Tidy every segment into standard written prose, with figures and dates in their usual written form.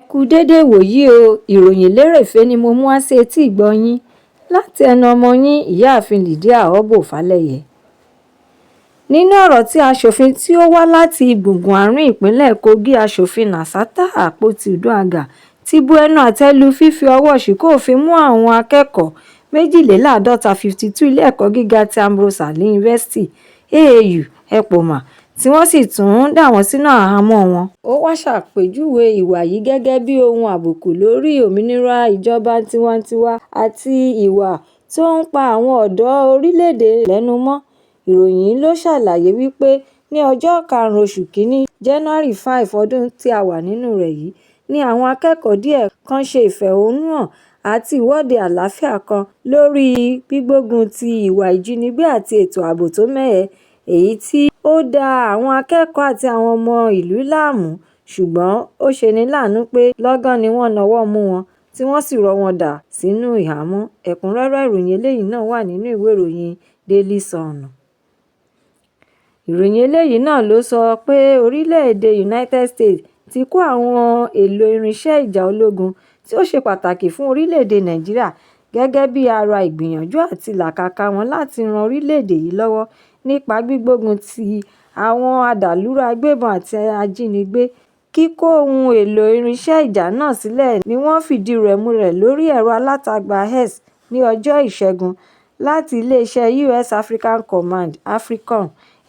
Kú dédé wòyí o, ìròyìn lérèfé ni mo mú wá sí etí ìgbọ́ yín láti ẹnu ọmọ yín ìyáàfin Lydia Ọ̀bọ̀-Fálẹ́yẹ. Nínú ọ̀rọ̀ tí aṣòfin tí ó wá láti gbùngbùn àárín ìpínlẹ̀ Kogi aṣòfin Nasata Akpoti-Uduaghan ti bu ẹnu àtẹ́ lu fífi ọwọ́ ṣìkún òfin mú àwọn akẹ́kọ̀ọ́ 52 ilé ẹ̀kọ́ gíga ti Ambrose Ali University AAU Epoma tí wọ́n sì tún dà wọ́n sínú àhámọ́ wọn. Ó wá ṣàpèjúwe ìwà yìí gẹ́gẹ́ bí ohun àbùkù lórí òmìnira ìjọba tiwantiwa àti ìwà tó ń pa àwọn ọ̀dọ́ orílẹ̀-èdè lẹ́nu mọ́. Ìròyìn ló ṣàlàyé wípé ní ọjọ́ 5 oṣù Kínní January 5 ọdún tí a wà nínú rẹ̀ yìí ni àwọn akẹ́kọ̀ọ́ díẹ̀ kan ṣe ìfẹ̀hónúhàn àti ìwọ́de àlàáfíà kan lórí gbígbógun ti ìwà ìjínigbé àti ètò ààbò tó mẹ́hẹ, èyí tí ó dá àwọn akẹ́kọ̀ọ́ àti àwọn ọmọ ìlú láàmú. Ṣùgbọ́n ó ṣeni láàánú pé lọ́gán ni wọ́n nawọ́ mú wọn tí wọ́n sì rọ́ wọn dà sínú ìhámọ́. Ẹ̀kúnrẹ́rẹ́ ìròyìn eléyìí náà wà nínú ìwé ìròyìn Daily Sun. Ìròyìn eléyìí náà ló sọ pé orílẹ̀-èdè United States ti kó àwọn èlò irinṣẹ́ ìjà ológun tí ó ṣe pàtàkì fún orílẹ̀-èdè Nàìjíríà gẹ́gẹ́ bí ara ìgbìyànjú àti ìlàkàkà wọn láti ran orílẹ̀-èdè yìí lọ́wọ́ nípa gbígbógun ti àwọn adàlúrú agbébọn àti ajínigbé. Kíkó ohun èlò irinṣẹ́ ìjà náà sílẹ̀ ni wọ́n fìdí rẹ̀ múlẹ̀ lórí ẹ̀rọ alátagbà X ní ọjọ́ Ìṣẹ́gun láti iléeṣẹ́ US African Command (AFRICOM),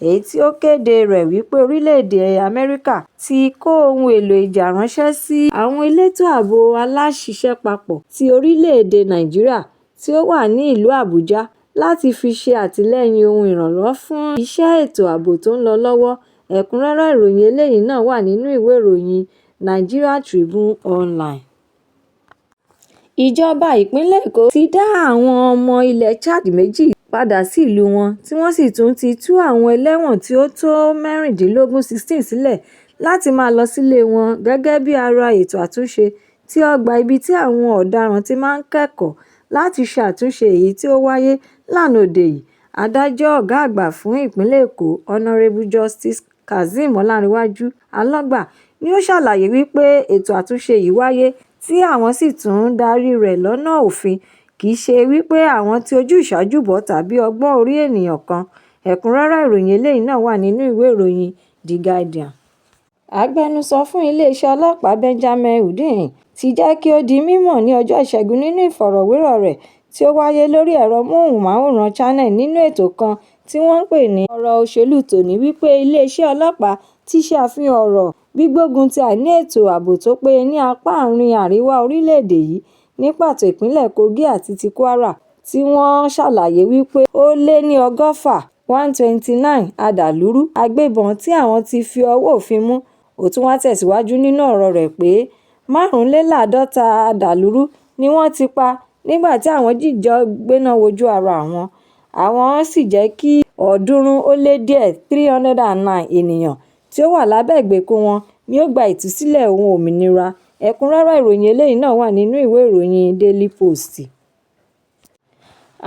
èyí tí ó kéde rẹ̀ wípé orílẹ̀-èdè Amẹ́ríkà ti kó ohun èlò ìjà ránṣẹ́ sí àwọn elétò ààbò aláṣiṣẹ́papọ̀ ti orílẹ̀-èdè Nàìjíríà tí ó wà ní ìlú Àbújá láti fi ṣe àtìlẹ́yìn ohun ìrànwọ́ fún iṣẹ́ ètò ààbò tó ń lọ lọ́wọ́. Ẹ̀kúnrẹ́rẹ́ ìròyìn eléyìí náà wà nínú ìwé ìròyìn Nigeria Tribune Online. Ìjọba ìpínlẹ̀ Èkó ti dá àwọn ọmọ ilẹ̀ Chad méjì padà sí ìlú wọn tí wọ́n sì tún ti tú àwọn ẹlẹ́wọ̀n tí ó tó 16 sílẹ̀ láti máa lọ sílé wọn gẹ́gẹ́ bí ara ètò àtúnṣe tí ọgbà ibi tí àwọn ọ̀daràn ti máa ń kẹ́kọ̀ọ́ láti ṣe àtúnṣe èyí tí ó wáyé lánàá òde yìí. Adájọ́ ọ̀gá àgbà fún ìpínlẹ̀ Èkó Honourable Justice Kazeem Ọláníwájú Alọ́gbà ni ó ṣàlàyé wípé ètò àtúnṣe yìí wáyé tí àwọn sì tún ń darí rẹ̀ lọ́nà òfin, kì í ṣe wípé àwọn ti ojú ìṣáájú bọ̀ tàbí ọgbọ́n orí ènìyàn kan. Ẹ̀kúnrẹ́rẹ́ ìròyìn eléyìí náà wà nínú ìwé ìròyìn The Guardian. Agbẹnusọ fún iléeṣẹ́ ọlọ́pàá Benjamin Hundeyin ti jẹ́ kí ó di mímọ̀ ní ọjọ́ Ìṣẹ́gun nínú ìfọ̀rọ̀wérọ̀ rẹ̀ tí ó wáyé lórí ẹ̀rọ móhùnmáwòrán Channel nínú ètò kan tí wọ́n ń pè ní ọ̀rọ̀ òṣèlú tòní wípé iléeṣẹ́ ọlọ́pàá ti ṣe àfihàn ọ̀rọ̀ gbígbógun ti àìní ètò ààbò tó péye ní apá àárín àríwá orílẹ̀-èdè yìí, ní pàtó ìpínlẹ̀ Kogi àti ti Kwara, tí wọ́n ṣàlàyé wípé ó lé ní 129 adàlúrú agbébọn tí àwọn ti fi ọwọ́ òfin mú. Ó tún wá tẹ̀síwájú nínú ọ̀rọ̀ rẹ̀ pé 55 adàlúrú ni wọ́n ti pa nígbà tí àwọn jíjọ gbéná wojú ara wọn. Àwọn sì jẹ́ kí 309 ènìyàn tí ó wà lábẹ́ ìgbèkùn wọn ni ó gba ìtúsílẹ̀ ohun òmìnira. Ẹ̀kúnrẹ́rẹ́ ìròyìn eléyìí náà wà nínú ìwé ìròyìn Daily Post.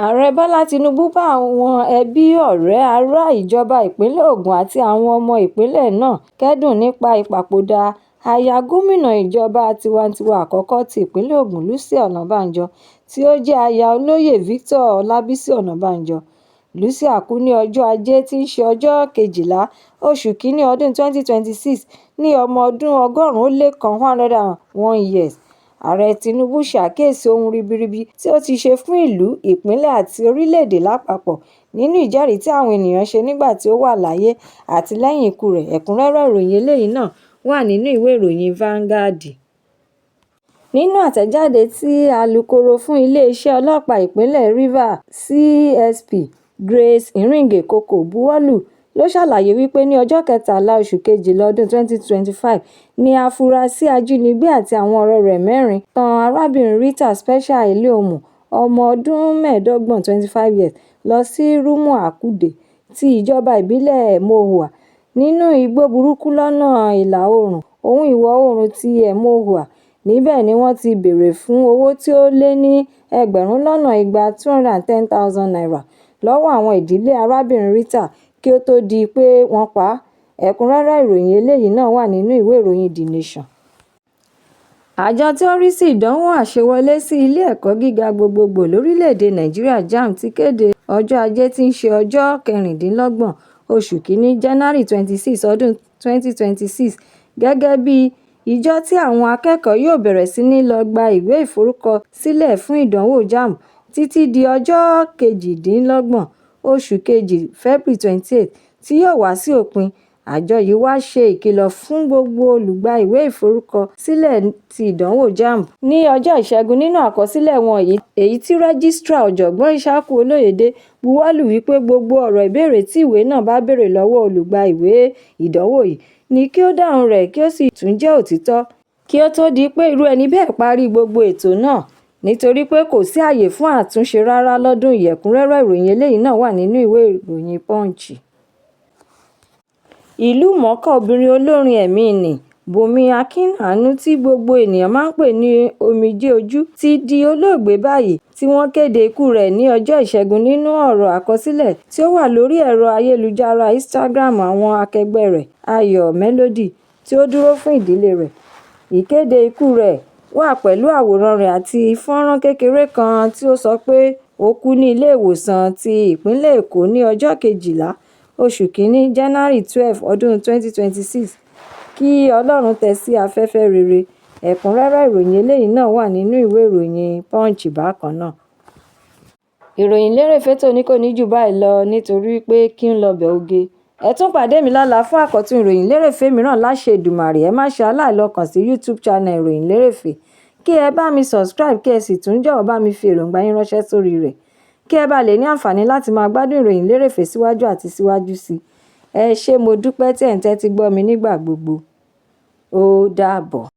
Ààrẹ Bọ́lá Tinubu bá àwọn ẹbí, ọ̀rẹ́, ará ìjọba ìpínlẹ̀ Ògùn àti àwọn ọmọ ìpínlẹ̀ náà kẹ́dùn nípa ìpapòdà aya gómìnà ìjọba tiwantiwa àkọ́kọ́ ti ìpínlẹ̀ Ògùn Lucy Ọ̀nàbànjọ tí ó jẹ́ aya olóyè Victor Ọlábísí Ọ̀nàbànjọ. Lucy kú ní ọjọ́ Ajé tí ń ṣe ọjọ́ 12 oṣù Kínní ọdún 2026 ní ọmọ ọdún 101 years. Ààrẹ Tinubu ṣàkíyèsí ohun ribiribi tí ó ti ṣe fún ìlú, ìpínlẹ̀ àti orílẹ̀-èdè lápapọ̀ nínú ìjẹ́rìí tí àwọn ènìyàn ṣe nígbà tí ó wà láyé àti lẹ́yìn ikú rẹ̀. Ẹ̀kúnrẹ́rẹ́ ìròyìn eléyìí náà wà nínú ìwé ìròyìn Vanguard. Nínú àtẹ̀jáde tí alukoro fún iléeṣẹ́ ọlọ́pàá ìpínlẹ̀ Rivers CSP Grace Iringekoko buwọ́lù ló ṣàlàyé wípé ní ọjọ́ 13 oṣù Kejìlá ọdún 2025 ni afurasí ajínigbé àti àwọn ọ̀rẹ́ rẹ̀ 4 tan arábìnrin Rita Special Eleomo ọmọ ọdún 25 years lọ sí Rúmù Àkúdè ti ìjọba ìbílẹ̀ Emohua nínú igbó burúkú lọ́nà ìlà-oòrùn ìwọ̀-oòrùn ti Emohua. Níbẹ̀ ni wọ́n ti béèrè fún owó tí ó lé ní $210,000 lọ́wọ́ àwọn ìdílé arábìnrin Rita kí ó tó di pé wọ́n pa á. Ẹ̀kúnrẹ́rẹ́ ìròyìn eléyìí náà wà nínú ìwé ìròyìn The Nation. Àjọ tí ó ń rí sí ìdánwò àṣewọlé sí ilé ẹ̀kọ́ gíga gbogbogbò lórílẹ̀‐èdè Nàìjíríà (JAMB) ti kéde ọjọ́ Ajé tí í ṣe ọjọ́ 26 oṣù Kínní January 26 ọdún 2026 gẹ́gẹ́ bí ijọ́ tí àwọn akẹ́kọ̀ọ́ yóò bẹ̀rẹ̀ sí ní lọ gba ìwé ìforúkọsílẹ̀ fún ìdánwò JAMB títí di ọjọ́ 28 oṣù Kejì February 28 tí yóò wá sí òpin. Àjọ yìí wá ṣe ìkìlọ̀ fún gbogbo olùgba ìwé ìforúkọsílẹ̀ ti ìdánwò JAMB ní ọjọ́ Ìṣẹ́gun nínú àkọsílẹ̀ wọn èyí tí Rẹ́gísítírà Ọ̀jọ̀gbọ́n Ishaku Olóyèdé buwọ́lù wípé gbogbo ọ̀rọ̀ ìbéèrè tí ìwé náà bá béèrè lọ́wọ́ olùgba ìwé ìdánwò yìí ni kí ó dáhùn rẹ̀ kí ó sì tún jẹ́ òtítọ́ kí ó tó di pé irú ẹni bẹ́ẹ̀ parí gbogbo ètò náà, nítorí pé kò sí àyè fún àtúnṣe rárá lọ́dún yìí. Ẹ̀kúnrẹ́rẹ́ ìròyìn eléyìí náà wà nínú ìwé ìròyìn Punch. Ìlúmọ̀ọ́ká obìnrin olórin ẹ̀mí nni Bùnmi Akínàánú tí gbogbo ènìyàn máa ń pè ní Omijé Ojú ti di olóògbé báyìí tí wọ́n kéde ikú rẹ̀ ní ọjọ́ Ìṣẹ́gun nínú ọ̀rọ̀ àkọsílẹ̀ tí ó wà lórí ẹ̀rọ ayélujára Instagram àwọn akẹgbẹ́ rẹ̀. Ayọ̀ Melody tí ó dúró fún ìdílé rẹ̀. Ìkéde ikú rẹ̀ wà pẹ̀lú àwòrán rẹ̀ àti fọ́nrán kékeré kan tí ó sọ pé ó kú ní ilé ìwòsàn ti ìpínlẹ̀ Èkó ní ọjọ́ 12 oṣù Kínní January 12 ọdún 2026. Kí Ọlọ́run tẹ́ sí afẹ́fẹ́ rere. Ẹ̀kúnrẹ́rẹ́ ìròyìn eléyìí náà wà nínú ìwé ìròyìn Punch bákan náà. Ìròyìn Lerefe Toni kò ní jù báyìí lọ nítorí pé kí n lọ bẹ̀ oge. Ẹ tún pàdé mi lọ́la fún àkọ́tún ìròyìn Lerefe mìíràn láṣẹ Èdùmàrè. Ẹ má ṣe aláìlọ́kàn sí YouTube channel ìròyìn Lerefe. Kí ẹ bá mi subscribe kí ẹ sì tún jọ̀wọ́ bá mi fi èròǹgbà yín ránṣẹ́ sórí rẹ̀. Kí ẹ bá lè ní àǹfààní láti máa gbádùn ìròyìn Lerefe síwájú àti síwájú sí. Ẹ ṣé mo dúpẹ́ tí ẹ̀ ń tẹ́tí gbọ́ mi nígbà gbogbo. Ó dàbọ̀.